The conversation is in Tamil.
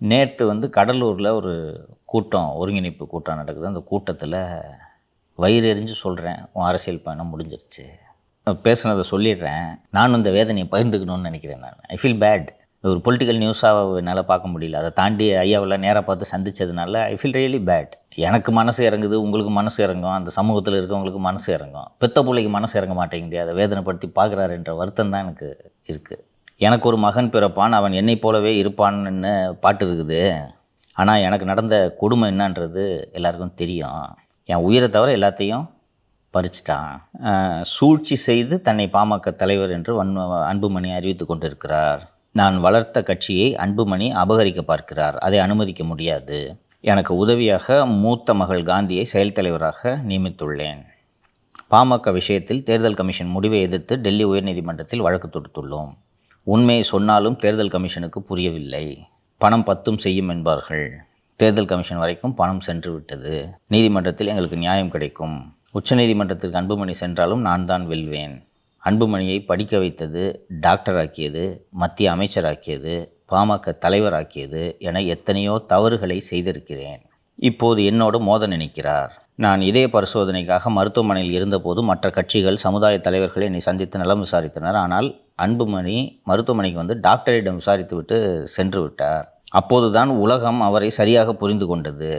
நேற்று கடலூரில் ஒரு கூட்டம், ஒருங்கிணைப்பு கூட்டம் நடக்குது. அந்த கூட்டத்தில் வயிறு எரிஞ்சு சொல்கிறேன், உன் அரசியல் பயணம் முடிஞ்சிருச்சு. பேசுனதை சொல்லிடுறேன். நானும் இந்த வேதனையை பகிர்ந்துக்கணும்னு நினைக்கிறேன். I feel bad. ஒரு பொலிட்டிக்கல் நியூஸாக என்னால் பார்க்க முடியல. அதை தாண்டி ஐயாவெல்லாம் நேராக பார்த்து சந்தித்ததுனால ஐ ஃபீல் ரியலி பேட். எனக்கு மனசு இறங்குது, உங்களுக்கு மனசு இறங்கும், அந்த சமூகத்தில் இருக்கவங்களுக்கு மனசு இறங்கும். பெத்த பிள்ளைக்கு மனசு இறங்க மாட்டேங்குது, அதை வேதனைப்படுத்தி பார்க்குறாருன்ற வருத்தம் தான் எனக்கு இருக்குது. எனக்கு ஒரு மகன் பிறப்பான், அவன் என்னை போலவே இருப்பான்னு பாட்டு இருக்குது. ஆனால் எனக்கு நடந்த கொடுமை என்னன்றது எல்லாருக்கும் தெரியும். என் உயிரை தவிர எல்லாத்தையும் பறிச்சிட்டான். சூழ்ச்சி செய்து தன்னை பாமக தலைவர் என்று அன்புமணி அறிவித்து கொண்டிருக்கிறார். நான் வளர்த்த கட்சியை அன்புமணி அபகரிக்க பார்க்கிறார். அதை அனுமதிக்க முடியாது. எனக்கு உதவியாக மூத்த மகள் காந்தியை செயல் தலைவராக நியமித்துள்ளேன். பாமக விஷயத்தில் தேர்தல் கமிஷன் முடிவை எதிர்த்து டெல்லி உயர்நீதிமன்றத்தில் வழக்கு தொடுத்துள்ளோம். உண்மையை சொன்னாலும் தேர்தல் கமிஷனுக்கு புரியவில்லை. பணம் பத்தும் செய்யும் என்பார்கள். தேர்தல் கமிஷன் வரைக்கும் பணம் சென்று விட்டது. நீதிமன்றத்தில் எங்களுக்கு நியாயம் கிடைக்கும். உச்சநீதிமன்றத்திற்கு அன்புமணி சென்றாலும் நான் தான் வெல்வேன். அன்புமணியை படிக்க வைத்தது, டாக்டர் ஆக்கியது, மத்திய அமைச்சராக்கியது, பாமக தலைவராக்கியது என எத்தனையோ தவறுகளை செய்திருக்கிறேன். இப்போது என்னோடு மோத நினைக்கிறார். நான் இதய பரிசோதனைக்காக மருத்துவமனையில் இருந்தபோது மற்ற கட்சிகள், சமுதாய தலைவர்கள் என்னை சந்தித்து நலம் விசாரித்தனர். ஆனால் அன்புமணி மருத்துவமனைக்கு டாக்டரிடம் விசாரித்து விட்டு சென்று விட்டார். அப்போதுதான் உலகம் அவரை சரியாக புரிந்து கொண்டது.